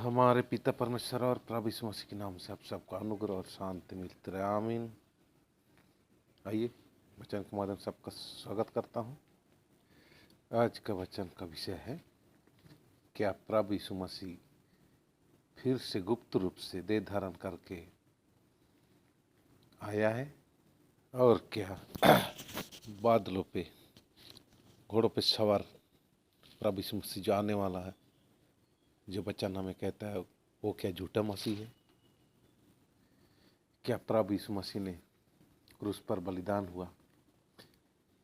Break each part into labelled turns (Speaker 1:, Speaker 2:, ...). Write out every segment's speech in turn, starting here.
Speaker 1: हमारे पिता परमेश्वर और प्रभु यीशु मसीह के नाम से आप सबको अनुग्रह और शांति मिलती रहे, आमीन। आइए वचन के माध्यम से सबका स्वागत करता हूँ। आज का वचन का विषय है, क्या प्रभु यीशु मसीह फिर से गुप्त रूप से देह धारण करके आया है, और क्या बादलों पे घोड़ों पे सवार प्रभु यीशु मसीह जो आने वाला है, जो वचन हमें कहता है, वो क्या झूठा मसीह है? क्या प्रभु यीशु मसीह ने क्रूस पर बलिदान हुआ,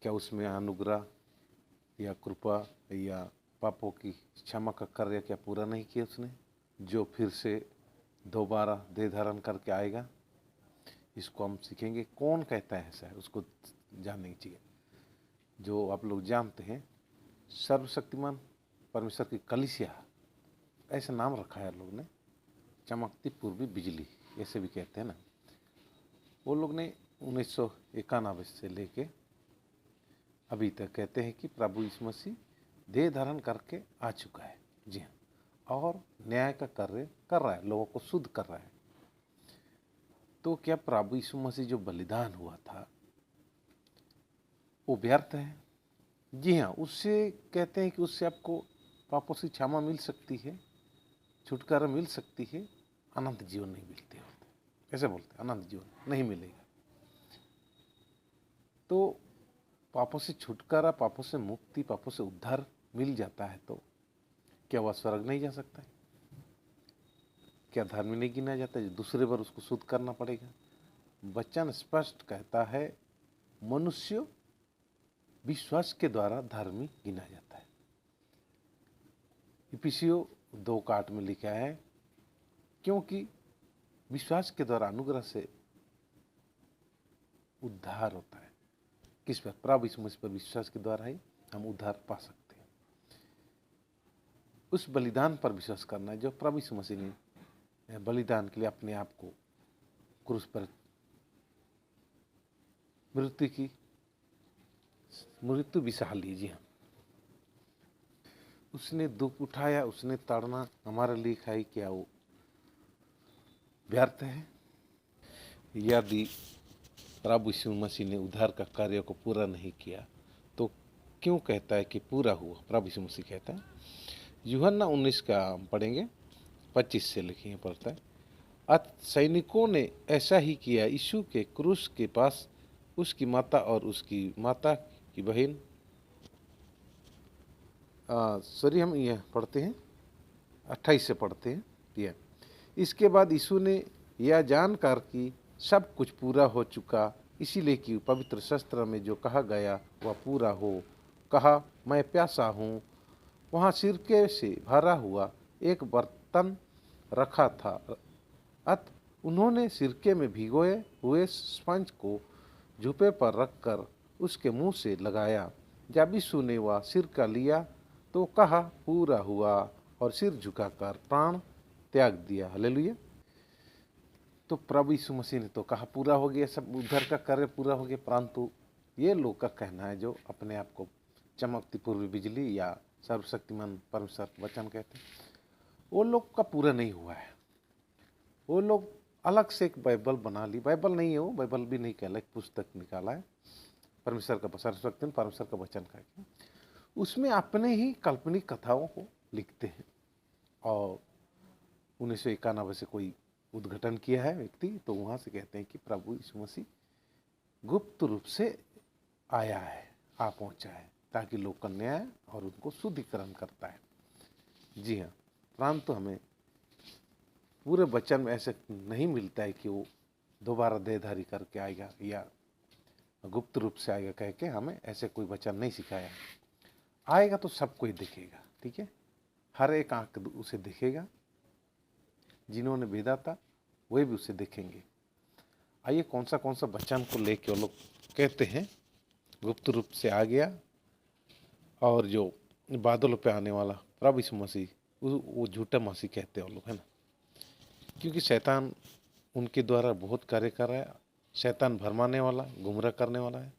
Speaker 1: क्या उसमें अनुग्रह या कृपा या पापों की क्षमा का कार्य क्या पूरा नहीं किया उसने, जो फिर से दोबारा देह धारण करके आएगा? इसको हम सीखेंगे। कौन कहता है ऐसा है, उसको जानना चाहिए। जो आप लोग जानते हैं, सर्वशक्तिमान परमेश्वर की कलीसिया, ऐसा नाम रखा है लोग ने, चमकती पूर्वी बिजली ऐसे भी कहते हैं ना। वो लोग ने 1991 से लेके अभी तक कहते हैं कि प्रभु यीशु मसीह देह धारण करके आ चुका है। जी हाँ, और न्याय का कार्य कर रहा है, लोगों को शुद्ध कर रहा है। तो क्या प्रभु यीशु मसीह जो बलिदान हुआ था वो व्यर्थ है? जी हाँ, उससे कहते हैं कि उससे आपको पापों से क्षमा मिल सकती है, छुटकारा मिल सकती है, अनंत जीवन नहीं मिलते होते, ऐसे बोलते हैं, अनंत जीवन नहीं मिलेगा। तो पापों से छुटकारा, पापों से मुक्ति, पापों से उद्धार मिल जाता है, तो क्या वह स्वर्ग नहीं जा सकता है? क्या धर्म नहीं गिना जाता है? दूसरे बार उसको शुद्ध करना पड़ेगा। वचन स्पष्ट कहता है, मनुष्य विश्वास के द्वारा धर्मी गिना जाता है। इफिसियों 2:8 में लिखा है, क्योंकि विश्वास के द्वारा अनुग्रह से उद्धार होता है। किस पर? प्रभु यीशु मसीह पर विश्वास के द्वारा ही हम उद्धार पा सकते हैं। उस बलिदान पर विश्वास करना है जो प्रभु यीशु मसीह ने बलिदान के लिए अपने आप को क्रूस पर मृत्यु भी सह ली। जी हाँ, उसने दुख उठाया, उसने ताड़ना हमारे लिए खाई, क्या वो व्यर्थ है? यदि प्रभु यीशु मसीह ने उद्धार का कार्य को पूरा नहीं किया, तो क्यों कहता है कि पूरा हुआ? प्रभु यीशु मसीह कहता है, यूहन्ना 19 का हम पढ़ेंगे, 25 से लिखे पढ़ता है, सैनिकों ने ऐसा ही किया। यीशु के क्रूस के पास उसकी माता और उसकी माता की बहन, हम यह पढ़ते हैं, 28 से पढ़ते हैं यह, इसके बाद यीशु ने यह जानकर कि सब कुछ पूरा हो चुका, इसीलिए कि पवित्र शास्त्र में जो कहा गया वह पूरा हो, कहा, मैं प्यासा हूँ। वहाँ सिरके से भरा हुआ एक बर्तन रखा था, उन्होंने सिरके में भिगोए हुए स्पंज को झुपे पर रखकर उसके मुंह से लगाया। जब यीशु ने वह सिरका लिया तो कहा, पूरा हुआ, और सिर झुकाकर प्राण त्याग दिया। हालेलुया। तो प्रभु यीशु मसीह ने तो कहा पूरा हो गया, सब उद्धार का कार्य पूरा हो गया, परंतु ये लोग का कहना है जो अपने आप को चमकती पूर्वी बिजली या सर्वशक्तिमान परमेश्वर वचन कहते हैं, वो लोग का पूरा नहीं हुआ है। वो लोग अलग से एक बाइबल बना ली, बाइबल नहीं है वो, बाइबल भी नहीं कहला, एक पुस्तक निकाला है परमेश्वर का, सर्वशक्तिमान परमेश्वर का वचन का, उसमें अपने ही काल्पनिक कथाओं को लिखते हैं। और 1991 से कोई उद्घाटन किया है व्यक्ति, तो वहाँ से कहते हैं कि प्रभु यीशु मसीह गुप्त रूप से आया है, आ पहुँचा है, ताकि लोग का न्याय और उनको शुद्धिकरण करता है। जी हाँ, परंतु हमें पूरे वचन में ऐसे नहीं मिलता है कि वो दोबारा देहधारी करके आएगा या गुप्त रूप से आएगा कह के, हमें ऐसे कोई वचन नहीं सिखाया। आएगा तो सब कोई दिखेगा, ठीक है, हर एक आंख उसे दिखेगा, जिन्होंने भेदा था वही भी उसे देखेंगे। आइए कौन सा वचन को लेके वो लोग कहते हैं गुप्त रूप से आ गया, और जो बादलों पे आने वाला प्रभु यीशु मसीह, वो झूठा मसीह कहते हैं वो लोग, है ना, क्योंकि शैतान उनके द्वारा बहुत कार्य कर रहा है। शैतान भरमाने वाला, गुमराह करने वाला है।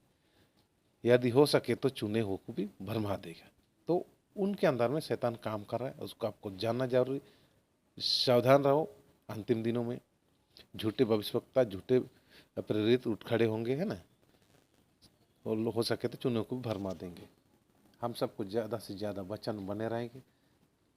Speaker 1: यदि हो सके तो चुने हो को भी भरमा देगा। तो उनके अंदर में शैतान काम कर रहा है, उसको आपको जानना जरूरी। सावधान रहो, अंतिम दिनों में झूठे भविष्यवक्ता, झूठे प्रेरित उठ खड़े होंगे, है ना, और हो सके तो चुनाव को भी भरमा देंगे। हम सबको ज़्यादा से ज़्यादा वचन बने रहेंगे,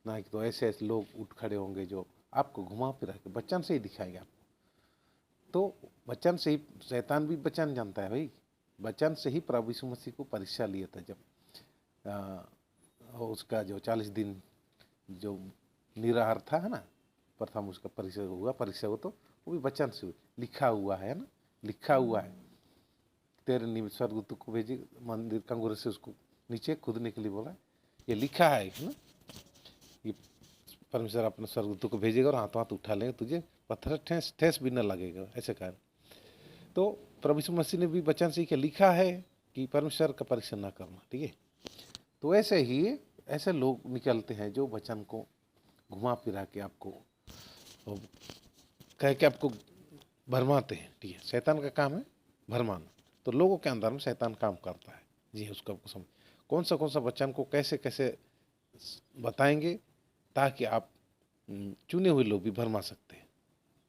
Speaker 1: ना कि तो ऐसे ऐसे लोग उठ खड़े होंगे जो आपको घुमा फिरा के वचन से ही दिखाएंगे आपको। तो वचन से ही शैतान भी वचन जानता है भाई। वचन से ही प्रभु यीशु मसीह को परीक्षा लिया था, जब उसका जो 40 दिन जो निराहार था, है ना, प्रथम उसका परीक्षा हुआ तो वो भी वचन से हुआ। लिखा हुआ है ना, लिखा हुआ है, तेरे निमित्त स्वर्गदूत को भेजे, मंदिर कंगोरे से उसको नीचे कूदने के लिए बोला, ये लिखा है ना, ये परमेश्वर अपने स्वर्गदूत को भेजेगा और हाथों हाथ उठा लेंगे, तुझे पत्थर ठेस ठेस भी न लगेगा, ऐसे कहा। तो प्रभु यीशु मसीह ने भी वचन से क्या लिखा है कि परमेश्वर का परीक्षा न करना, ठीक है। तो ऐसे ही ऐसे लोग निकलते हैं जो वचन को घुमा फिरा के आपको कह के आपको भरमाते हैं, ठीक है। शैतान का काम है भरमाना। तो लोगों के अंदर में शैतान काम करता है, जी उसका आपको समझ कौन सा वचन को कैसे कैसे बताएंगे ताकि आप चुने हुए लोग भी भरमा सकते हैं,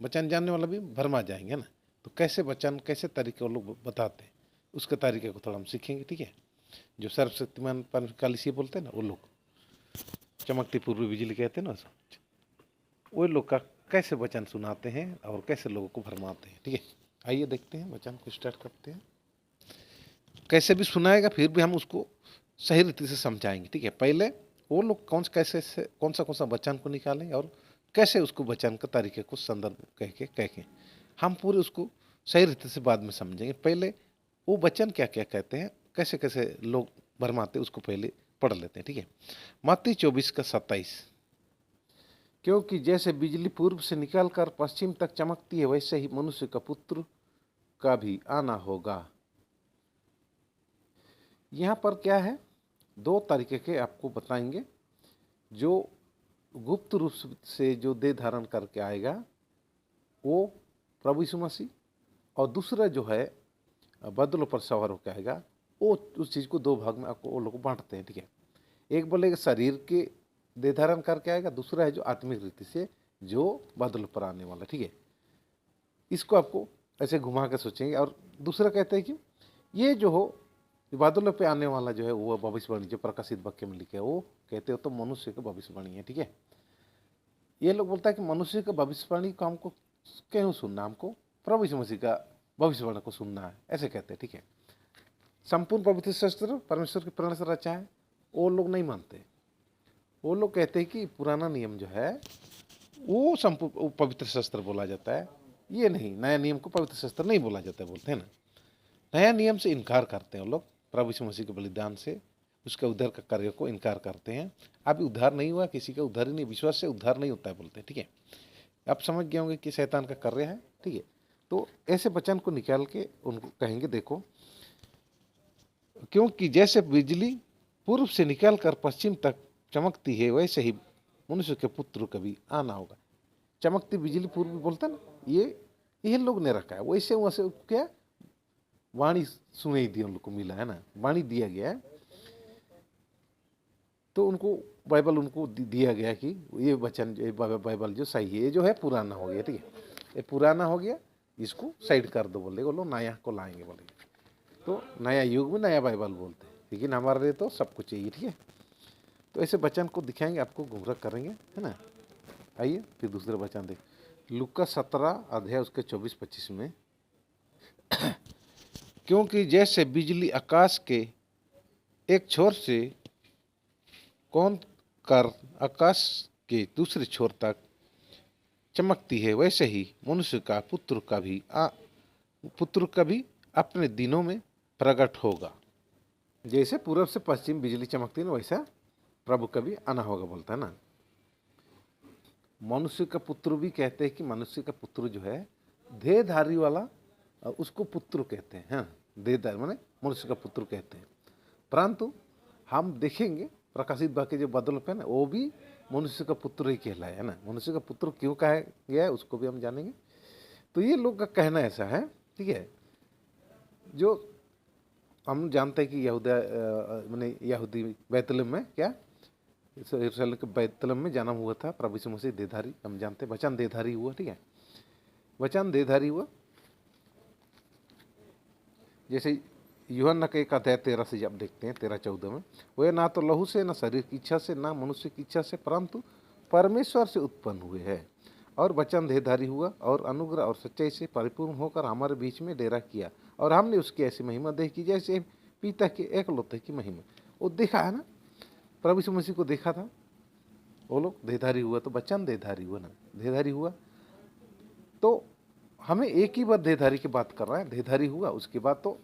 Speaker 1: वचन जानने वाला भी भरमा जाएंगे ना। तो कैसे वचन, कैसे तरीके वो लोग बताते हैं, उसके तरीके को थोड़ा हम सीखेंगे, ठीक है। जो सर्वशक्तिमान कालिसिए बोलते हैं ना, वो लोग चमकती पूर्वी बिजली कहते हैं ना, वो लोग का कैसे वचन सुनाते हैं और कैसे लोगों को भरमाते हैं, ठीक है। आइए देखते हैं, वचन को स्टार्ट करते हैं। कैसे भी सुनाएगा फिर भी हम उसको सही रीति से समझाएंगे, ठीक है। पहले वो लोग कौन सा वचन को निकालेंगे और कैसे उसको वचन का तरीके को संदर्भ कह के हम पूरे उसको सही रीति से बाद में समझेंगे। पहले वो वचन क्या क्या कहते हैं, कैसे कैसे लोग भरमाते उसको पहले पढ़ लेते हैं, ठीक है। मत्ती 24:27, क्योंकि जैसे बिजली पूर्व से निकलकर पश्चिम तक चमकती है, वैसे ही मनुष्य का पुत्र का भी आना होगा। यहाँ पर क्या है, दो तरीके के आपको बताएंगे। जो गुप्त रूप से जो देह धारण करके आएगा वो प्रभु यीशु मसीह, और दूसरा जो है बादलों पर सवार होकर आएगा, वो उस चीज़ को दो भाग में आपको वो लोग बांटते हैं, ठीक है। एक बोलेगा शरीर के देह धारण करके आएगा, दूसरा है जो आत्मिक रीति से जो बादलों पर आने वाला, ठीक है। इसको आपको ऐसे घुमा के सोचेंगे। और दूसरा कहते हैं कि ये जो हो बादलों पे आने वाला जो है वो भविष्यवाणी जो प्रकाशित वाक्य में लिखे है, वो कहते हो तो मनुष्य का भविष्यवाणी है, ठीक है। ये लोग बोलता है कि मनुष्य का भविष्यवाणी को हमको क्यों सुनना, हमको प्रभु यीशु मसीह का भविष्यवाणी को सुनना है, ऐसे कहते हैं, ठीक है। संपूर्ण पवित्र शास्त्र परमेश्वर की प्रेरणा से रचा है, वो लोग नहीं मानते। वो लोग कहते हैं कि पुराना नियम जो है वो संपूर्ण पवित्र शास्त्र बोला जाता है, ये नहीं, नया नियम को पवित्र शास्त्र नहीं बोला जाता है, बोलते हैं ना। नया नियम से इनकार करते हैं वो लोग, प्रभु यीशु मसीह के बलिदान से उसका उद्धार का कार्य को इनकार करते हैं। अभी उद्धार नहीं हुआ, किसी का उद्धार ही नहीं, विश्वास से उद्धार नहीं होता है बोलते हैं, ठीक है। आप समझ गए होंगे कि शैतान का कार्य है, ठीक है। तो ऐसे वचन को निकाल के उनको कहेंगे, देखो, क्योंकि जैसे बिजली पूर्व से निकाल कर पश्चिम तक चमकती है, वैसे ही मनुष्य के पुत्र का भी आना होगा। चमकती बिजली पूर्व बोलता ना, ये लोग ने रखा है, वैसे वैसे क्या वाणी सुनाई दी, उन लोग को मिला है ना, वाणी दिया गया है। तो उनको बाइबल उनको दिया गया कि ये वचन बाइबल जो सही है, ये जो है पुराना हो गया, ठीक है, ये पुराना हो गया, इसको साइड कर दो, बोले बोलो नया को लाएंगे, बोले। तो नया युग में नया बाइबल बोलते हैं, लेकिन हमारे लिए तो सब कुछ चाहिए, ठीक है। तो ऐसे वचन को दिखाएंगे, आपको गुमराह करेंगे, है ना। आइए फिर दूसरे वचन देख, लूका 17 अध्याय उसके 24-25 में, क्योंकि जैसे बिजली आकाश के एक छोर से कौन कर आकाश के दूसरे छोर तक चमकती है, वैसे ही मनुष्य का पुत्र का भी अपने दिनों में प्रकट होगा। जैसे पूर्व से पश्चिम बिजली चमकती है ना, वैसा प्रभु का भी आना होगा, बोलता है ना। मनुष्य का पुत्र भी कहते हैं कि मनुष्य का पुत्र जो है देहधारी वाला, उसको पुत्र कहते हैं, हाँ, देहधारी माने मनुष्य का पुत्र कहते हैं। परंतु हम देखेंगे प्रकाशित वाक्य जो बादल पे ना, वो भी मनुष्य का पुत्र ही कहलाया है ना। मनुष्य का पुत्र क्यों कहा गया है उसको भी हम जानेंगे। तो ये लोग का कहना ऐसा है, ठीक है। जो हम जानते हैं कि यहूदी बैतलहम में क्या यरूशलेम के बैतलहम में जन्म हुआ था प्रभु यीशु मसीह देहधारी, हम जानते हैं वचन देहधारी हुआ, ठीक है, वचन देहधारी हुआ। जैसे यूहन्ना के 1 अध्याय 13 से जब देखते हैं 13-14 में, वह ना तो लहू से, ना शरीर की इच्छा से, ना मनुष्य की इच्छा से, परंतु परमेश्वर से उत्पन्न हुए हैं। और वचन देहधारी हुआ और अनुग्रह और सच्चाई से परिपूर्ण होकर हमारे बीच में डेरा किया, और हमने उसकी ऐसी महिमा देखी जैसे पिता के एकलौते की महिमा। वो देखा है ना, प्रभु यीशु मसीह को देखा था वो लोग। देहधारी हुआ तो वचन देहधारी हुआ ना, देहधारी हुआ तो हमें एक ही बार देहधारी की बात कर रहा है। देहधारी हुआ, उसके बाद तो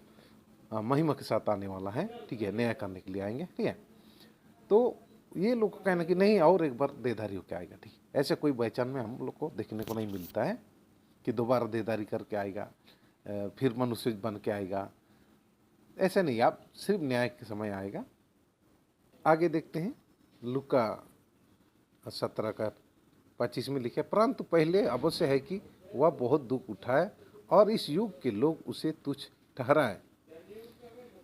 Speaker 1: महिमा के साथ आने वाला है, ठीक है, न्याय करने के लिए आएंगे, ठीक है। तो ये लोग का कहना कि नहीं और एक बार देहधारी होकर आएगा, ठीक है। ऐसे कोई वचन में हम लोग को देखने को नहीं मिलता है कि दोबारा देहधारी करके आएगा, फिर मनुष्य बन के आएगा, ऐसा नहीं। आप सिर्फ न्याय के समय आएगा। आगे देखते हैं लूका 17:25 में लिखा, परंतु पहले अवश्य है कि वह बहुत दुख उठाए और इस युग के लोग उसे तुच्छ ठहराए।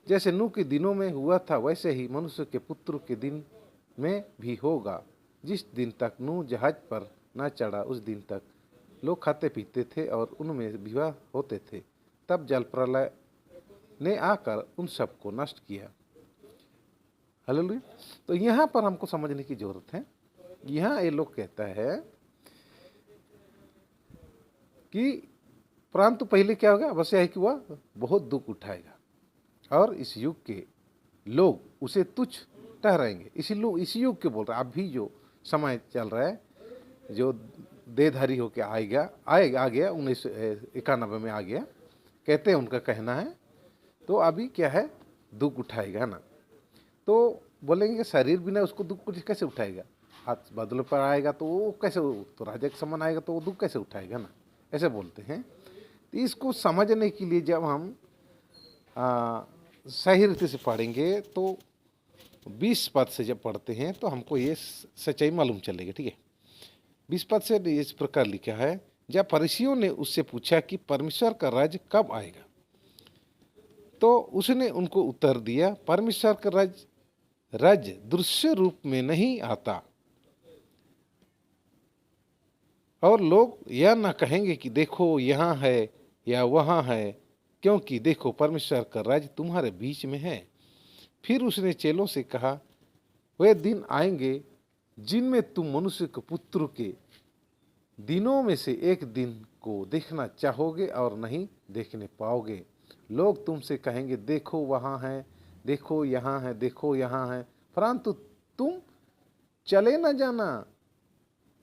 Speaker 1: जैसे नूह के दिनों में हुआ था वैसे ही मनुष्य के पुत्र के दिन में भी होगा। जिस दिन तक नूह जहाज पर न चढ़ा उस दिन तक लोग खाते पीते थे और उनमें विवाह होते थे। तब जल प्रलय ने आकर उन सबको नष्ट किया। हालेलुया। तो यहाँ पर हमको समझने की जरूरत है। यहाँ ये लोग कहता है कि परंतु पहले क्या होगा, अवश्य है कि वह बहुत दुख उठाएगा और इस युग के लोग उसे तुच्छ ठहराएंगे। इसी युग के बोल रहे हैं। अभी जो समय चल रहा है, जो देहधारी होके आ गया 1991 में आ गया, कहते हैं, उनका कहना है। तो अभी क्या है, दुख उठाएगा ना। तो बोलेंगे शरीर बिना उसको दुख कैसे उठाएगा, हाथ बादलों पर आएगा तो वो कैसे, तो राजा के समान आएगा तो वो दुख कैसे उठाएगा ना, ऐसे बोलते हैं। तो इसको समझने के लिए जब हम सही रीति से पढ़ेंगे तो 20 पद से जब पढ़ते हैं तो हमको ये सच्चाई मालूम चलेगी, ठीक है। 20 पद से इस प्रकार लिखा है, जब फरीसियों ने उससे पूछा कि परमेश्वर का राज्य कब आएगा, तो उसने उनको उत्तर दिया, परमेश्वर का राज्य दृश्य रूप में नहीं आता, और लोग यह न कहेंगे कि देखो यहाँ है या वहाँ है, क्योंकि देखो परमेश्वर का राज्य तुम्हारे बीच में है। फिर उसने चेलों से कहा, वे दिन आएंगे जिनमें तुम मनुष्य के पुत्र के दिनों में से एक दिन को देखना चाहोगे और नहीं देखने पाओगे। लोग तुमसे कहेंगे देखो वहाँ है, देखो यहाँ है, देखो यहाँ है, परंतु तुम चले न जाना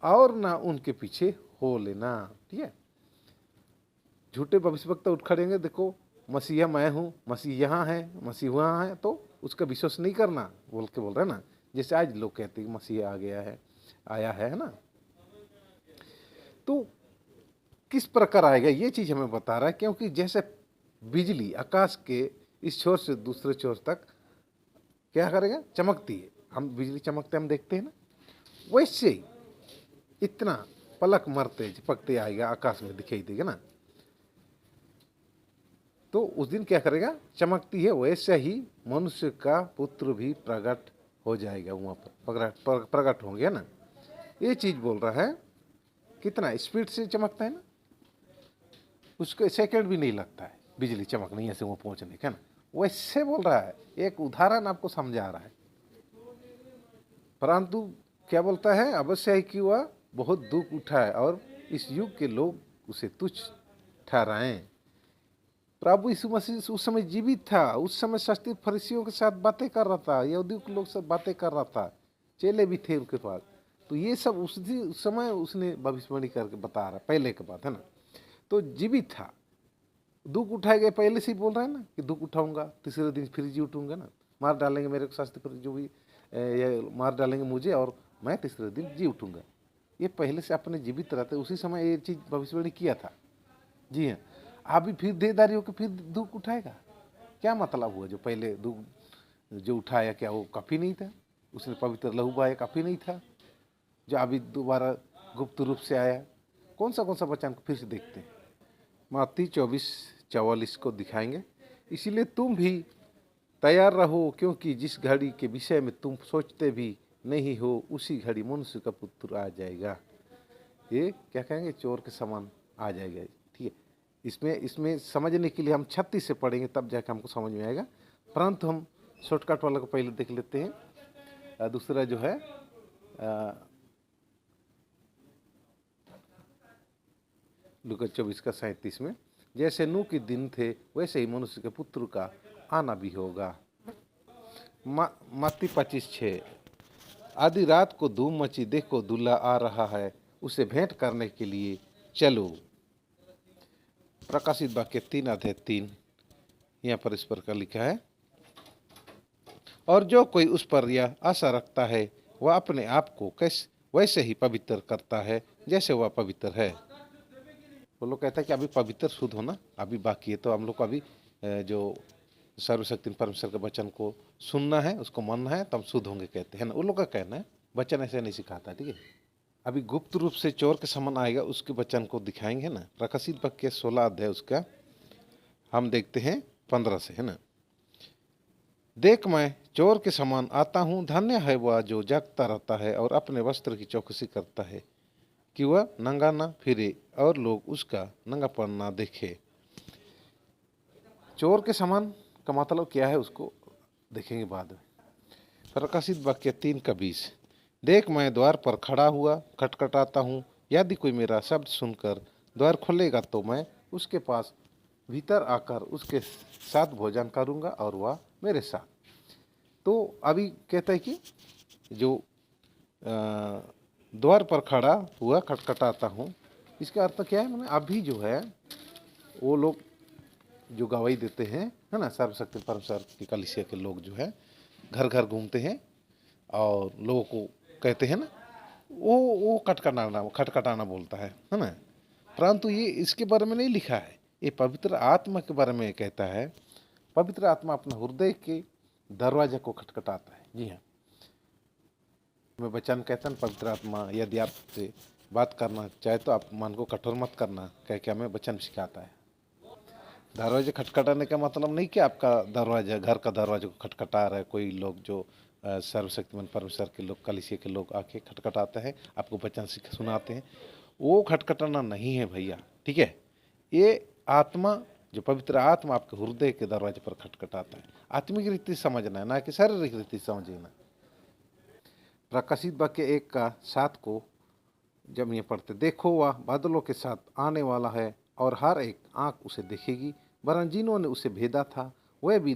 Speaker 1: और ना उनके पीछे हो लेना, ठीक है। झूठे भविष्यवक्ता उठ खड़ेंगे, देखो मसीहा मैं हूँ, मसीह यहाँ है, मसीह वहाँ है, तो उसका विश्वास नहीं करना बोल रहे ना। जैसे आज लोग कहते हैं मसीह आ गया है, आया है ना। तो किस प्रकार आएगा ये चीज हमें बता रहा है, क्योंकि जैसे बिजली आकाश के इस छोर से दूसरे छोर तक क्या करेगा, चमकती है, हम बिजली चमकते हम देखते हैं ना, वैसे ही इतना पलक मरते झपकते आएगा, आकाश में दिखाई देगा ना। तो उस दिन क्या करेगा, चमकती है, वैसे ही मनुष्य का पुत्र भी प्रकट हो जाएगा, वहाँ पर प्रकट होंगे ना। ये चीज बोल रहा है, कितना स्पीड से चमकता है ना, उसको सेकंड भी नहीं लगता है बिजली चमकने ऐसे वो पहुंचने का ना। वैसे बोल रहा है, एक उदाहरण आपको समझा रहा है। परंतु क्या बोलता है, अवश्य है कि वह बहुत दुख उठाए और इस युग के लोग उसे तुच्छ ठहराएं। प्रभु यीशु मसीह उस समय जीवित था, उस समय शास्त्री फरीसियों के साथ बातें कर रहा था, यहूदियों के लोग सब बातें कर रहा था, चेले भी थे उनके पास। तो ये सब उस समय उसने भविष्यवाणी करके बता रहा, पहले की बात है ना। तो जीवित था, दुख उठाए गए, पहले से ही बोल रहा है ना कि दुख उठाऊंगा, तीसरे दिन फिर जी उठूंगा ना, मार डालेंगे मेरे को शास्त्री पर जो भी मार डालेंगे मुझे और मैं तीसरे दिन जी उठूंगा। ये पहले से अपने जीवित रहते, उसी समय ये चीज भविष्यवाणी किया था। जी हाँ, अभी फिर देहधारी होकर फिर दुख उठाएगा, क्या मतलब हुआ? जो पहले दुख जो उठाया क्या वो काफी नहीं था? उसने पवित्र लहू बहाया, काफी नहीं था? जो अभी दोबारा गुप्त रूप से आया, कौन सा वचन को फिर से देखते हैं। मत्ती 24:44 को दिखाएंगे, इसीलिए तुम भी तैयार रहो, क्योंकि जिस घड़ी के विषय में तुम सोचते भी नहीं हो, उसी घड़ी मनुष्य का पुत्र आ जाएगा। ये क्या कहेंगे, चोर के समान आ जाएगा। ठीक है, इसमें इसमें समझने के लिए हम 36 से पढ़ेंगे, तब जाकर हमको समझ में आएगा। परंतु हम शॉर्टकट वाला को पहले देख लेते हैं। दूसरा जो है लूका 24 का 37 में, जैसे नूह के दिन थे वैसे ही मनुष्य के पुत्र का आना भी होगा। मत्ती 25:6, आधी रात को धूम मची, देखो दूल्हा आ रहा है, उसे भेंट करने के लिए चलो। प्रकाशित वाक्य 3:3, यहाँ पर इस प्रकार लिखा है, और जो कोई उस पर यह आशा रखता है वह अपने आप को वैसे ही पवित्र करता है जैसे वह पवित्र है। वो लोग कहता है कि अभी पवित्र शुद्ध होना अभी बाकी है, तो हम लोग को अभी जो सर्वशक्ति परमेश्वर के वचन को सुनना है, उसको मानना है, तो हम शुद्ध होंगे कहते हैं ना। उन लोग का कहना है, वचन ऐसे नहीं सिखाता। ठीक है, अभी गुप्त रूप से चोर के समान आएगा, उसके वचन को दिखाएंगे ना। प्रकाशित वाक्य 16 अध्याय उसका हम देखते हैं 15 से, है ना। देख मैं चोर के समान आता हूँ, धन्य है वह जो जागता रहता है और अपने वस्त्र की चौकसी करता है कि वह नंगा ना फिरे और लोग उसका नंगापन ना देखे। चोर के समान का मतलब क्या है उसको देखेंगे बाद में। प्रकाशित वाक्य 3:20, देख मैं द्वार पर खड़ा हुआ खटखटाता हूँ, यदि कोई मेरा शब्द सुनकर द्वार खोलेगा तो मैं उसके पास भीतर आकर उसके साथ भोजन करूँगा और वह मेरे साथ। तो अभी कहता है कि जो द्वार पर खड़ा हुआ खटखटाता हूँ, इसका अर्थ क्या है, मैंने अभी जो है वो लोग जो गवाही देते हैं, है ना, सर्वशक्ति परमेश्वर की कलीसिया के लोग जो है घर घर घूमते हैं और लोगों को कहते हैं ना, वो खटखटाना बोलता है ना। परंतु ये इसके बारे में नहीं लिखा है, ये पवित्र आत्मा के बारे में कहता है। पवित्र आत्मा अपने हृदय के दरवाजे को खटखटाता है। जी हाँ, मैं वचन कहता हूँ, पवित्र आत्मा यदि आपसे बात करना चाहे तो आप मन को कठोर मत करना, कह के हमें वचन सिखाता है। दरवाजे खटखटाने का मतलब नहीं कि आपका दरवाजा, घर का दरवाजा को खटखटा रहा है कोई लोग, जो सर्वशक्तिमान परमेश्वर के लोग, कलीसिया के लोग आके खटखटाते हैं, आपको वचन सुनाते हैं, वो खटखटाना नहीं है भैया। ठीक है, ये आत्मा, जो पवित्र आत्मा आपके हृदय के दरवाजे पर खटखटाता है। आत्मिक रीति समझना है, ना कि शारीरिक रीति समझना। प्रकाशित वाक्य 1:7 को जब ये पढ़ते, देखो वह बादलों के साथ आने वाला है और हर एक आंख उसे देखेगी, वरन जिन्होंने उसे भेदा था वह भी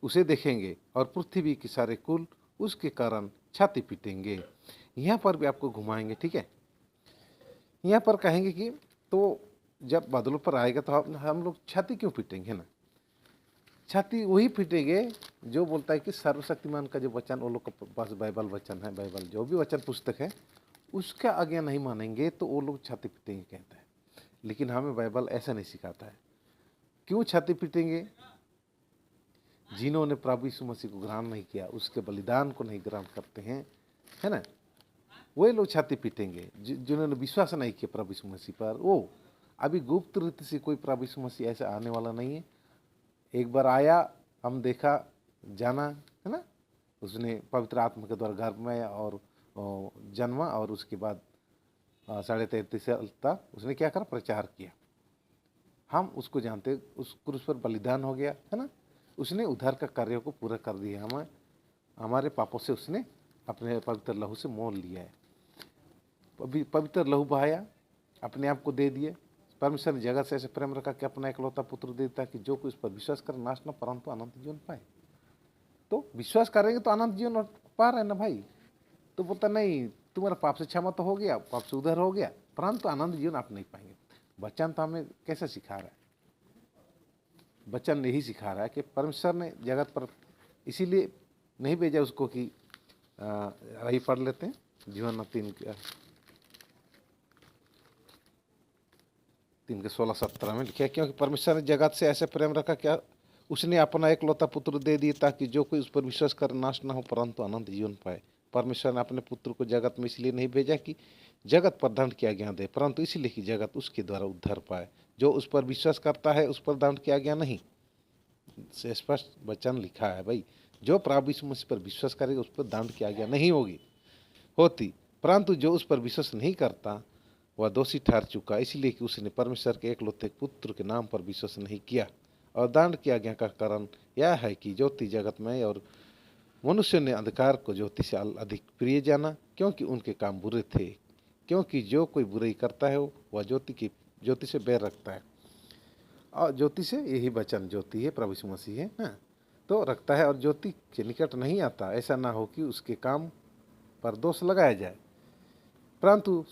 Speaker 1: उसे देखेंगे और पृथ्वी के सारे कुल उसके कारण छाती पीटेंगे। यहाँ पर भी आपको घुमाएंगे। ठीक है, यहाँ पर कहेंगे कि तो जब बादलों पर आएगा तो हम लोग छाती क्यों पीटेंगे ना। छाती वही पीटेंगे जो बोलता है कि सर्वशक्तिमान का जो वचन, वो लोग के पास बाइबल वचन है, बाइबल जो भी वचन पुस्तक है उसका आज्ञा नहीं मानेंगे तो वो लोग छाती पीटेंगे कहता है। लेकिन हमें बाइबल ऐसा नहीं सिखाता है। क्यों छाती पीटेंगे? जिन्होंने प्रभु यीशु मसीह को ग्रहण नहीं किया, उसके बलिदान को नहीं ग्रहण करते हैं, है ना, वही लोग छाती पीटेंगे। जिन्होंने विश्वास नहीं किया प्रभु यीशु मसीह पर, वो अभी गुप्त रीति से कोई प्रभु यीशु मसीह ऐसा आने वाला नहीं है। एक बार आया, हम देखा, जाना, है ना, उसने पवित्र आत्मा के द्वारा गर्भ में और जन्मा और उसके बाद 33.5 साल तक उसने क्या करा, प्रचार किया। हम उसको जानते, उस क्रूस पर बलिदान हो गया, है ना, उसने उद्धार का कार्य को पूरा कर दिया। हमें हमारे पापों से उसने अपने पवित्र लहू से मोल लिया है। पवित्र लहू बहाया, अपने आप को दे दिए। परमेश्वर ने जगत से ऐसे प्रेम रखा कि अपना इकलौता पुत्र दे देता कि जो कोई उस पर विश्वास करे नाश न परंतु अनंत जीवन पाए। तो विश्वास करेंगे तो अनंत जीवन पा रहे ना भाई। तो बोलता नहीं, तुम्हारा पाप से क्षमा तो हो गया, पाप से उद्धार हो गया, परंतु आनंद जीवन आप नहीं पाएंगे। वचन तो हमें कैसे सिखा रहा है? वचन यही सिखा रहा है कि परमेश्वर ने जगत पर इसीलिए नहीं भेजा उसको कि यही पढ़ लेते हैं जीवन 3:16-17 में लिखा है, क्योंकि परमेश्वर ने जगत से ऐसे प्रेम रखा क्या उसने अपना एकलौता पुत्र दे दिया ताकि जो कोई उस पर विश्वास कर नाश ना हो परंतु अनंत जीवन पाए। परमेश्वर ने अपने पुत्र को जगत में इसलिए नहीं भेजा कि जगत पर दंड की आज्ञा दे, परंतु इसलिए कि जगत उसके द्वारा उद्धार पाए। जो उस पर विश्वास करता है उस पर दंड की आज्ञा नहीं। स्पष्ट वचन लिखा है भाई। जो प्रभु यीशु मसीह पर विश्वास करेगा उस पर दंड की आज्ञा नहीं होती, परंतु जो उस पर विश्वास नहीं करता वह दोषी ठहर चुका, इसलिए कि उसने परमेश्वर के एकलौते पुत्र के नाम पर विश्वास नहीं किया। और दंड की आज्ञा का कारण यह है कि ज्योति जगत में और मनुष्य ने अंधकार को ज्योति से अधिक प्रिय जाना, क्योंकि उनके काम बुरे थे। क्योंकि जो कोई बुराई करता है वह ज्योति से बैर रखता है, और ज्योति से, यही वचन ज्योति है, प्रभु यीशु मसीह है ना, तो रखता है और ज्योति के निकट नहीं आता, ऐसा ना हो कि उसके काम पर दोष लगाया जाए। परंतु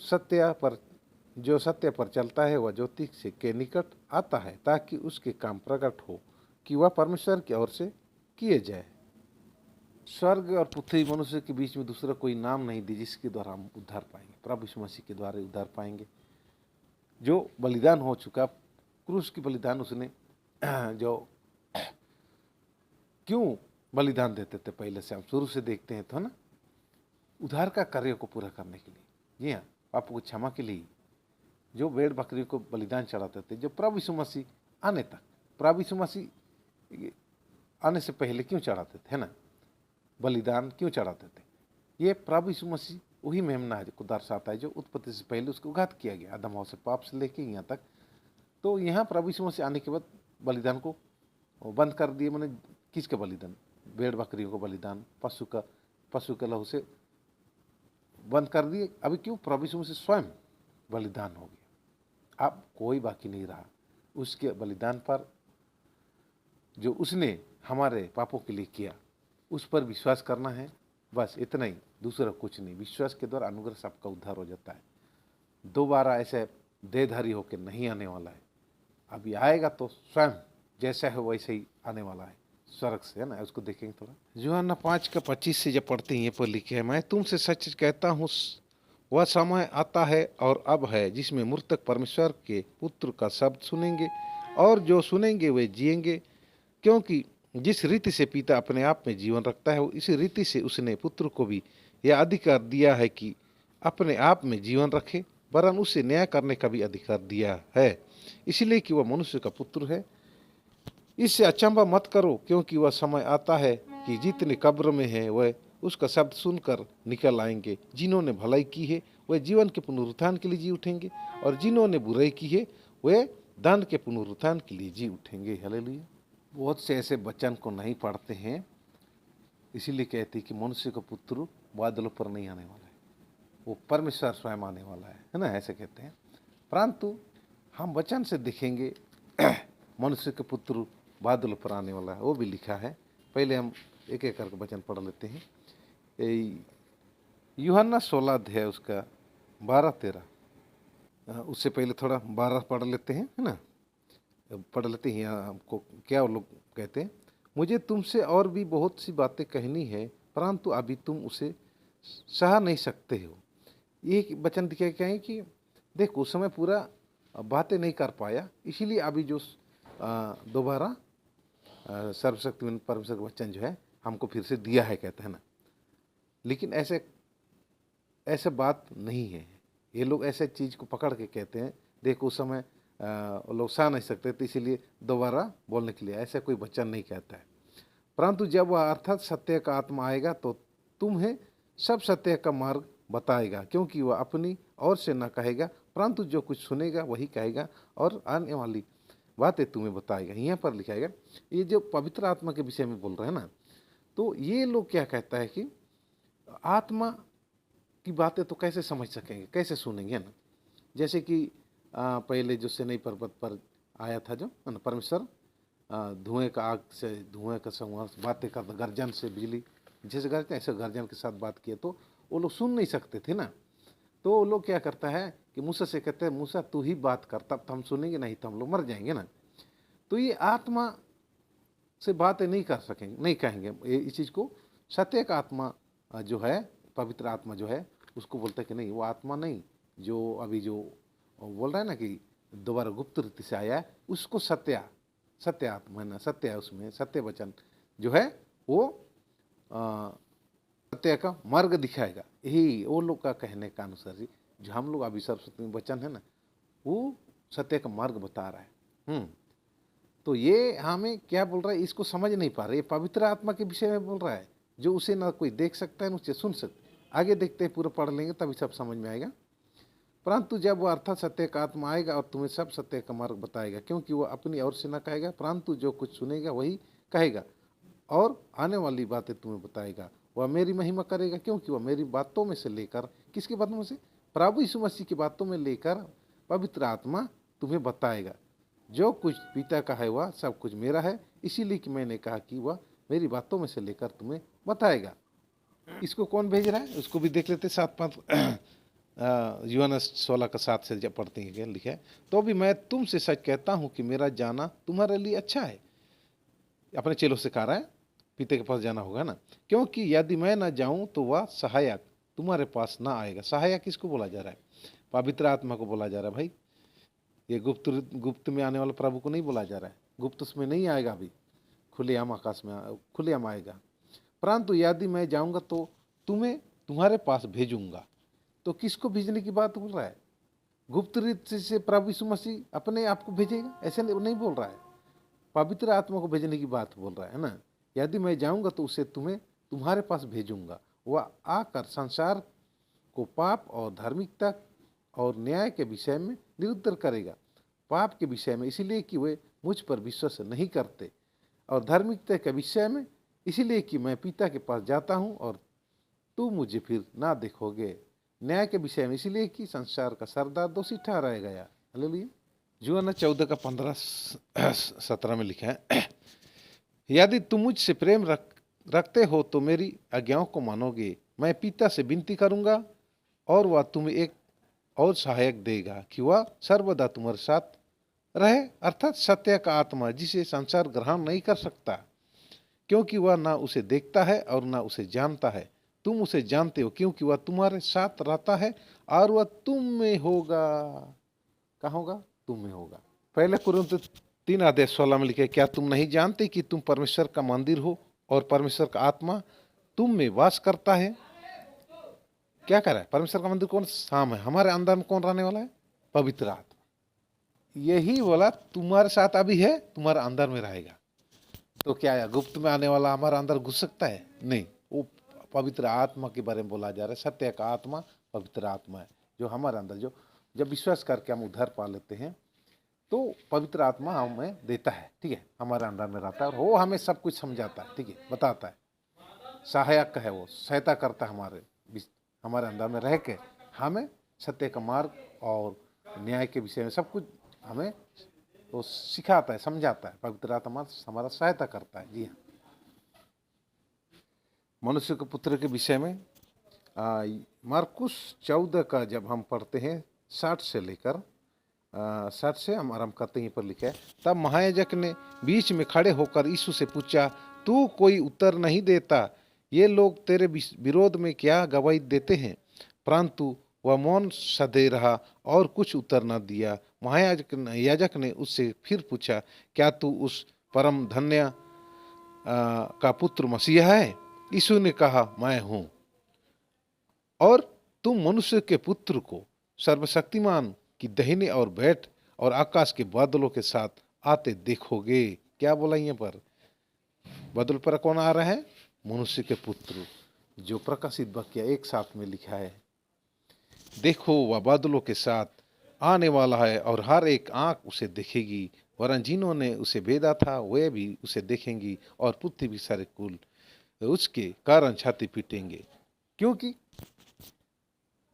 Speaker 1: जो सत्य पर चलता है वह ज्योति से के निकट आता है, ताकि उसके काम प्रकट हो कि वह परमेश्वर की ओर से किए जाए। स्वर्ग और पृथ्वी मनुष्य के बीच में दूसरा कोई नाम नहीं दी जिसके द्वारा हम उद्धार पाएंगे। प्रभु यीशु मसीह के द्वारा उद्धार पाएंगे। जो बलिदान हो चुका, क्रूस की बलिदान, उसने जो क्यों बलिदान देते थे पहले से हम शुरू से देखते हैं तो, है ना, उद्धार का कार्य को पूरा करने के लिए। जी हाँ, पापों को क्षमा के लिए जो भेड़ बकरी को बलिदान चढ़ाते थे, जो प्रभु यीशु मसीह आने तक, प्रभु यीशु मसीह आने से पहले क्यों चढ़ाते थे, है ना, बलिदान क्यों चढ़ाते थे? ये प्रभु यीशु मसीह वही मेमना को दर्शाता है जो उत्पत्ति से पहले उसको घात किया गया, आदम हवा से पाप से लेके यहाँ तक। तो यहाँ प्रभु यीशु मसीह आने के बाद बलिदान को बंद कर दिए। मैंने किसका बलिदान? भेड़ बकरियों को बलिदान, पशु के लहू से बंद कर दिए। अभी क्यों? प्रभु यीशु मसीह स्वयं बलिदान हो गया, अब कोई बाकी नहीं रहा। उसके बलिदान पर जो उसने हमारे पापों के लिए किया, उस पर विश्वास करना है, बस इतना ही, दूसरा कुछ नहीं। विश्वास के द्वारा अनुग्रह सबका उद्धार हो जाता है। दोबारा ऐसे देहधारी होकर नहीं आने वाला है। अभी आएगा तो स्वयं जैसा है वैसे ही आने वाला है स्वर्ग से, है ना। उसको देखेंगे थोड़ा। यूहन्ना 5:25 से जब पढ़ते हैं, ये पर लिखे है, मैं तुमसे सच कहता हूँ वह समय आता है और अब है जिसमें मृतक परमेश्वर के पुत्र का शब्द सुनेंगे, और जो सुनेंगे वे जिएंगे। क्योंकि जिस रीति से पिता अपने आप में जीवन रखता है, इसी रीति से उसने पुत्र को भी यह अधिकार दिया है कि अपने आप में जीवन रखे, वरन उसे न्याय करने का भी अधिकार दिया है, इसलिए कि वह मनुष्य का पुत्र है। इससे अचंभा मत करो, क्योंकि वह समय आता है कि जितने कब्र में हैं वह उसका शब्द सुनकर निकल आएंगे। जिन्होंने भलाई की है वह जीवन के पुनरुत्थान के लिए जी उठेंगे, और जिन्होंने बुराई की है वे दंड के पुनरुत्थान के लिए जी उठेंगे। हालेलुया। बहुत से ऐसे वचन को नहीं पढ़ते हैं, इसीलिए कहते हैं कि मनुष्य का पुत्र बादलों पर नहीं आने वाला है, वो परमेश्वर स्वयं आने वाला है ना, ऐसे कहते हैं। परंतु हम वचन से देखेंगे मनुष्य के पुत्र बादलों पर आने वाला है, वो भी लिखा है। पहले हम एक एक करके वचन पढ़ लेते हैं। यूहन्ना 16 अध्याय उसका 12-13, उससे पहले थोड़ा 12 पढ़ लेते हैं, है ना, पढ़ लेते हैं। हमको क्या वो लोग कहते हैं, मुझे तुमसे और भी बहुत सी बातें कहनी है, परंतु अभी तुम उसे सह नहीं सकते हो। ये वचन दिखाया क्या है कि देखो, उस समय पूरा बातें नहीं कर पाया, इसीलिए अभी जो दोबारा सर्वशक्तिमान परमेश्वर का वचन जो है हमको फिर से दिया है, कहते हैं ना। लेकिन ऐसे बात नहीं है। ये लोग ऐसे चीज़ को पकड़ के कहते हैं, देखो उस समय लोग सह नहीं सकते तो इसीलिए दोबारा बोलने के लिए, ऐसा कोई वचन नहीं कहता है। परंतु जब वह अर्थात सत्य का आत्मा आएगा तो तुम्हें सब सत्य का मार्ग बताएगा, क्योंकि वह अपनी ओर से न कहेगा, परंतु जो कुछ सुनेगा वही कहेगा और आने वाली बातें तुम्हें बताएगा। यहाँ पर लिखाएगा, ये जो पवित्र आत्मा के विषय में बोल रहे हैं ना, तो ये लोग क्या कहता है कि आत्मा की बातें तो कैसे समझ सकेंगे, कैसे सुनेंगे, ना। जैसे कि पहले जो सिनै पर्वत पर आया था जो परमेश्वर, धुएं का आग से, धुएं का संवाद, बातें करता, गर्जन से बिजली जैसे गर्जन, ऐसे गर्जन के साथ बात किए तो वो लोग सुन नहीं सकते थे ना। तो वो लोग क्या करता है कि मूसा से कहते हैं, मूसा तू ही बात कर, तब तो हम सुनेंगे, नहीं तो हम लोग मर जाएंगे ना। तो ये आत्मा से बातें नहीं कर सकेंगे, नहीं कहेंगे। इस चीज़ को सत्य का आत्मा जो है, पवित्र आत्मा जो है, उसको बोलते हैं कि नहीं, वो आत्मा नहीं जो अभी जो बोल रहा है ना कि दोबारा गुप्त रीति से आया है, उसको सत्य आत्मा है ना, सत्य है, उसमें सत्य वचन जो है वो सत्य का मार्ग दिखाएगा। यही वो लोग का कहने का अनुसार ही जो हम लोग अभी सर्वशक्ति वचन है ना, वो सत्य का मार्ग बता रहा है। तो ये हमें क्या बोल रहा है, इसको समझ नहीं पा रहे। ये पवित्र आत्मा के विषय में बोल रहा है, जो उसे ना कोई देख सकता है, ना उसे सुन सकता है। आगे देखते हैं, पूरा पढ़ लेंगे तभी सब समझ में आएगा। परंतु जब वह अर्थात सत्य का आत्मा आएगा और तुम्हें सब सत्य का मार्ग बताएगा, क्योंकि वह अपनी ओर से न कहेगा, परंतु जो कुछ सुनेगा वही कहेगा, और आने वाली बातें तुम्हें बताएगा। वह मेरी महिमा करेगा, क्योंकि वह मेरी बातों में से लेकर, किसकी बातों में से? प्रभु यीशु मसीह की बातों में लेकर पवित्र आत्मा तुम्हें बताएगा। जो कुछ पिता का है वह सब कुछ मेरा है, इसीलिए कि मैंने कहा कि वह मेरी बातों में से लेकर तुम्हें बताएगा। इसको कौन भेज रहा है, उसको भी देख लेते। 7-5 यूहन्ना 16:7 से जब पढ़ते हैं, क्या लिखा है? तो भी मैं तुमसे सच कहता हूँ कि मेरा जाना तुम्हारे लिए अच्छा है। अपने चेलों से कह रहा है, पिता के पास जाना होगा ना, क्योंकि यदि मैं ना जाऊं तो वह सहायक तुम्हारे पास ना आएगा। सहायक किसको बोला जा रहा है? पवित्र आत्मा को बोला जा रहा है भाई। ये गुप्त में आने वाला प्रभु को नहीं बोला जा रहा है। गुप्त उसमें नहीं आएगा, अभी खुलेआम आकाश में खुलेआम आएगा। परंतु यदि मैं जाऊंगा तो तुम्हें तुम्हारे पास भेजूंगा। तो किसको भेजने की बात बोल रहा है? गुप्त रीति से प्रभु यीशु मसीह अपने आप को भेजेगा, ऐसे नहीं बोल रहा है। पवित्र आत्मा को भेजने की बात बोल रहा है ना। यदि मैं जाऊंगा तो उसे तुम्हें तुम्हारे पास भेजूंगा। वह आकर संसार को पाप और धार्मिकता और न्याय के विषय में निरुद्ध करेगा। पाप के विषय में इसलिए कि वे मुझ पर विश्वास नहीं करते, और धार्मिकता के विषय में इसलिए कि मैं पिता के पास जाता हूँ और तुम मुझे फिर ना देखोगे। न्याय के विषय में इसलिए कि संसार का सरदार दोषी ठहराया गया। हालेलुया। यूहन्ना 14:15-17 में लिखा है, यदि तुम मुझसे प्रेम रखते हो तो मेरी आज्ञाओं को मानोगे। मैं पिता से विनती करूंगा और वह तुम्हें एक और सहायक देगा कि वह सर्वदा तुम्हारे साथ रहे, अर्थात सत्य का आत्मा, जिसे संसार ग्रहण नहीं कर सकता, क्योंकि वह ना उसे देखता है और ना उसे जानता है। तुम उसे जानते हो, क्योंकि वह तुम्हारे साथ रहता है और वह तुम में होगा। कहाँ होगा? तुम में होगा। पहले कुरिन्थियों 3:16 में लिखे, क्या तुम नहीं जानते कि तुम परमेश्वर का मंदिर हो और परमेश्वर का आत्मा तुम में वास करता है? क्या कर रहा है? परमेश्वर का मंदिर कौन? शाम है। हमारे अंदर में कौन रहने वाला है? पवित्र आत्मा। यही बोला तुम्हारे साथ अभी है, तुम्हारे अंदर में रहेगा। तो क्या है, गुप्त में आने वाला हमारे अंदर घुस सकता है? नहीं। वो पवित्र आत्मा के बारे में बोला जा रहा है। सत्य का आत्मा पवित्र आत्मा है, जो हमारे अंदर, जो जब विश्वास करके हम उद्धार पा लेते हैं तो पवित्र आत्मा हमें देता है। ठीक है, हमारे अंदर में रहता है और वो हमें सब कुछ समझाता है। ठीक है, बताता है, सहायक है, वो सहायता करता है हमारे अंदर में रह के, हमें सत्य का मार्ग और न्याय के विषय में सब कुछ हमें वो सिखाता है, समझाता है। पवित्र आत्मा हमारा सहायता करता है। जी हाँ। मनुष्य के पुत्र के विषय में मार्कुस 14 का जब हम पढ़ते हैं 60 से लेकर 60 से हम आरम्भ करते हैं। पर लिखा है, तब महायाजक ने बीच में खड़े होकर यीशु से पूछा, तू कोई उत्तर नहीं देता? ये लोग तेरे विरोध में क्या गवाही देते हैं? परंतु वह मौन सधे रहा और कुछ उत्तर न दिया। महायाजक ने उससे फिर पूछा, क्या तू उस परम धन्य का पुत्र मसीहा है? यीशु ने कहा, मैं हूं। और तुम मनुष्य के पुत्र को सर्वशक्तिमान की दाहिने और बैठ और आकाश के बादलों के साथ आते देखोगे। क्या बोला यहाँ पर? बादल पर कौन आ रहा है? मनुष्य के पुत्र, जो प्रकाशित वाक्य 1:7 में लिखा है। देखो, वह बादलों के साथ आने वाला है और हर एक आंख उसे देखेगी, वरन जिन्होंने उसे भेदा था वे भी उसे देखेंगी, और पृथ्वी भी सारे कुल उसके कारण छाती पीटेंगे। क्योंकि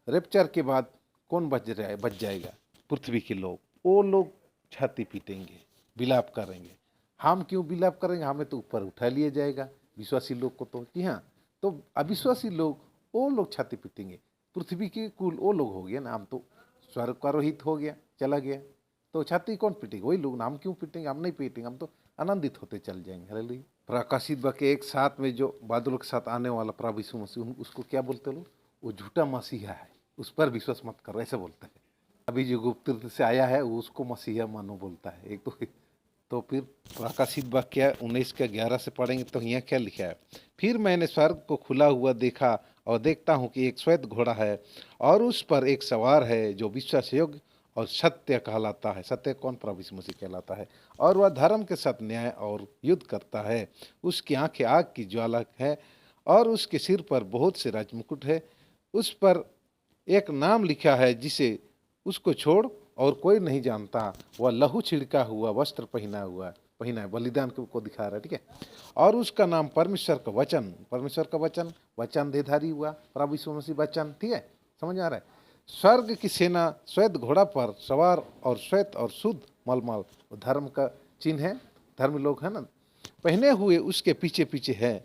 Speaker 1: रैप्चर के बाद कौन बच जाएगा? पृथ्वी के लोग। वो लोग छाती पीटेंगे, विलाप करेंगे। हम क्यों विलाप करेंगे? हमें तो ऊपर उठा लिया जाएगा, विश्वासी लोग को तो। जी हाँ। तो अविश्वासी लोग, वो लोग छाती पीटेंगे। पृथ्वी के कुल वो लोग हो गया ना, हम तो स्वर्ग का रोहित हो गया, चला गया, तो छाती कौन पीटेगा? वही लोग ना। हम क्यों पीटेंगे? हम नहीं पीटेंगे, हम तो आनंदित होते चल जाएंगे। हालेलुया। प्रकाशित वाक्य 1:7 में जो बादलों के साथ आने वाला प्रभु यीशु मसीह, उसको क्या बोलते लोग? वो झूठा मसीहा है, उस पर विश्वास मत करो, ऐसे बोलता है। अभी जो गुप्त से आया है उसको मसीहा मानो बोलता है। एक तो फिर प्रकाशित वाक्य 19:11 से पढ़ेंगे तो यहाँ क्या लिखा है? फिर मैंने स्वर्ग को खुला हुआ देखा और देखता हूँ कि एक श्वेत घोड़ा है और उस पर एक सवार है जो विश्वास योग्य और सत्य कहलाता है। सत्य कौन? प्रभु यीशु मसीह कहलाता है। और वह धर्म के साथ न्याय और युद्ध करता है। उसकी आंखें आग की ज्वाला है और उसके सिर पर बहुत से राजमुकुट है। उस पर एक नाम लिखा है जिसे उसको छोड़ और कोई नहीं जानता। वह लहू छिड़का हुआ वस्त्र पहना है, बलिदान को दिखा रहा है, ठीक है। और उसका नाम परमेश्वर का वचन, परमेश्वर का वचन, वचन देहधारी हुआ प्रभु यीशु मसीह वचन, ठीक है, समझ आ रहा है। स्वर्ग की सेना श्वेत घोड़ा पर सवार और श्वेत और शुद्ध मलमल, धर्म का चिन्ह है, धर्म लोग है ना, पहने हुए उसके पीछे पीछे है।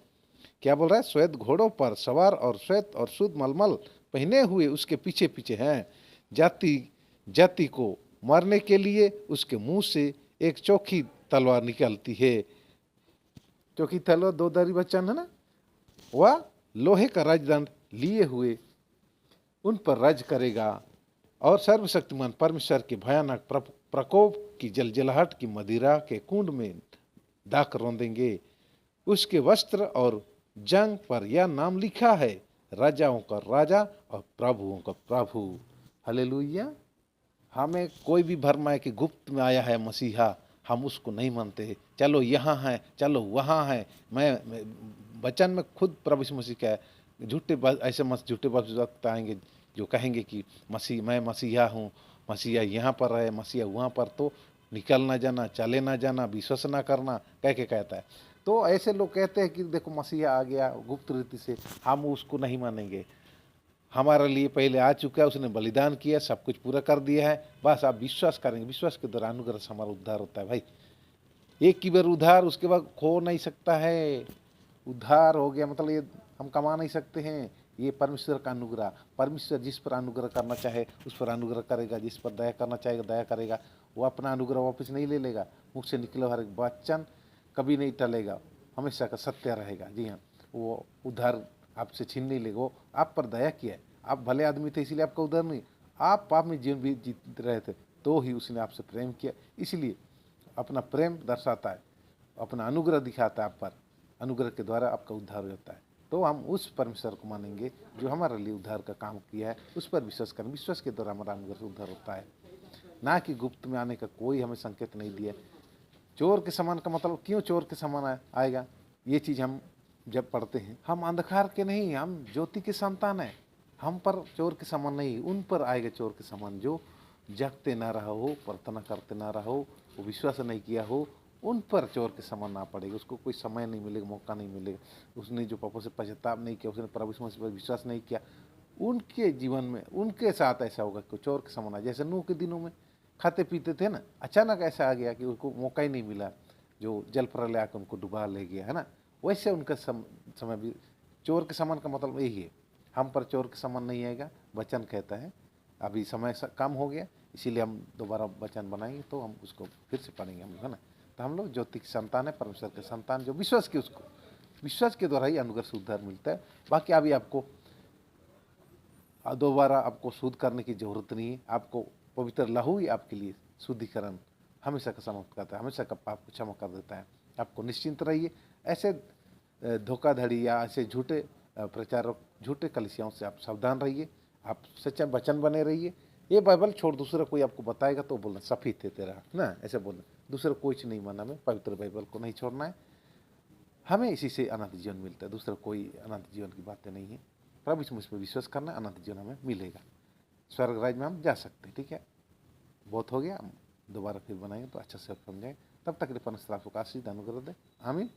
Speaker 1: क्या बोल रहा है? श्वेत घोड़ों पर सवार और श्वेत और शुद्ध मलमल पहने हुए उसके पीछे पीछे हैं। जाति जाति को मारने के लिए उसके मुंह से एक चौखी तलवार निकलती है। चौखी तलवार दो धारी वचन है ना। वह लोहे का राजदंड लिए हुए उन पर राज करेगा और सर्वशक्तिमान परमेश्वर के भयानक प्रकोप की जलजलाहट की मदिरा के कुंड में दाख रौंदेंगे। उसके वस्त्र और जंग पर यह नाम लिखा है, राजाओं का राजा और प्रभुओं का प्रभु। हालेलुया। हमें कोई भी भ्रम है कि गुप्त में आया है मसीहा, हम उसको नहीं मानते। चलो यहाँ है, चलो वहाँ है। मैं वचन में खुद प्रभु यीशु मसीह का है, ऐसे झूठे वक्त आएंगे जो कहेंगे कि मसीह, मैं मसीहा हूँ, मसीहा यहाँ पर है, मसीहा वहाँ पर, तो निकल ना जाना, चले ना जाना, विश्वास ना करना, कह के कहता है। तो ऐसे लोग कहते हैं कि देखो मसीहा आ गया गुप्त रीति से, हम उसको नहीं मानेंगे, हमारे लिए पहले आ चुका है, उसने बलिदान किया, सब कुछ पूरा कर दिया है, बस आप विश्वास करेंगे, विश्वास के द्वारा अनुग्रह से हमारा उद्धार होता है। भाई एक की बार उद्धार, उसके बाद खो नहीं सकता है। उद्धार हो गया मतलब ये हम कमा नहीं सकते हैं, ये परमेश्वर का अनुग्रह। परमेश्वर जिस पर अनुग्रह करना चाहे उस पर अनुग्रह करेगा, जिस पर दया करना चाहेगा दया करेगा। वो अपना अनुग्रह वापस नहीं ले लेगा, मुख से निकले हर एक वचन कभी नहीं टलेगा, हमेशा का सत्य रहेगा। जी हाँ, वो उद्धार आपसे छीन नहीं लेगा। वो आप पर दया किया है, आप भले आदमी थे इसलिए आपका उद्धार नहीं, आप पाप में जीवन भी जीत रहे थे तो ही उसने आपसे प्रेम किया, इसलिए अपना प्रेम दर्शाता है, अपना अनुग्रह दिखाता है आप पर, अनुग्रह के द्वारा आपका उद्धार हो जाता है। तो हम उस परमेश्वर को मानेंगे जो हमारे लिए उद्धार का काम किया है, उस पर विश्वास करें, विश्वास के द्वारा हमारा अनुग्रह से उद्धार होता है, ना कि गुप्त में आने का कोई हमें संकेत नहीं दिया। चोर के समान का मतलब क्यों चोर के समान आएगा? ये चीज़ हम जब पढ़ते हैं, हम अंधकार के नहीं, हम ज्योति के संतान हैं, हम पर चोर के समान नहीं, उन पर आएगा चोर के समान जो जगते ना रहा हो, प्रार्थना करते ना रहो, वो विश्वास नहीं किया हो, उन पर चोर के समान ना पड़ेगा। उसको कोई समय नहीं मिलेगा, मौका नहीं मिलेगा। उसने जो पापों से पश्चाताप नहीं किया, उसने प्रभु यीशु मसीह पर विश्वास नहीं किया, उनके जीवन में उनके साथ ऐसा होगा कि चोर के समान। जैसे नूह के दिनों में खाते पीते थे ना, अचानक ऐसा आ गया कि उनको मौका ही नहीं मिला, जो जल प्रलय आकर उनको डुबा ले गया, है ना। वैसे उनका समय भी चोर के समान का मतलब यही है, हम पर चोर के समान नहीं आएगा। वचन कहता है अभी समय कम हो गया, इसीलिए हम दोबारा वचन बनाएंगे तो हम उसको फिर से पढ़ेंगे हम, है ना। तो हम लोग ज्योति की संतान है, परमेश्वर के संतान, जो विश्वास की, उसको विश्वास के द्वारा ही अनुग्रह से उद्धार मिलता है। बाकी अभी आपको दोबारा आपको शुद्ध करने की जरूरत नहीं है। आपको पवित्र लहू ही आपके लिए शुद्धिकरण हमेशा का समाप्त करता है, हमेशा का पाप को क्षमा कर देता है। आपको निश्चिंत रहिए, ऐसे धोखाधड़ी या ऐसे झूठे प्रचारक, झूठे कलिसियाओं से आप सावधान रहिए, आप सच्चा वचन बने रहिए। ये बाइबल छोड़ दूसरा कोई आपको बताएगा तो बोलना सफेद थे तेरा ना, ऐसे बोलना। दूसरा कुछ नहीं मानना, हमें पवित्र बाइबल को नहीं छोड़ना है, हमें इसी से अनंत जीवन मिलता है। दूसरा कोई अनंत जीवन की बातें नहीं है। प्रभु यीशु मसीह पर विश्वास करना, अनंत जीवन हमें मिलेगा, स्वर्ग राज्य में हम जा सकते हैं। ठीक है, बहुत हो गया, हम दोबारा फिर बनाएंगे तो अच्छा से समझाएं। तब तक के लिए परमेश्वर आपको आशीष अनुग्रह दे। आमीन।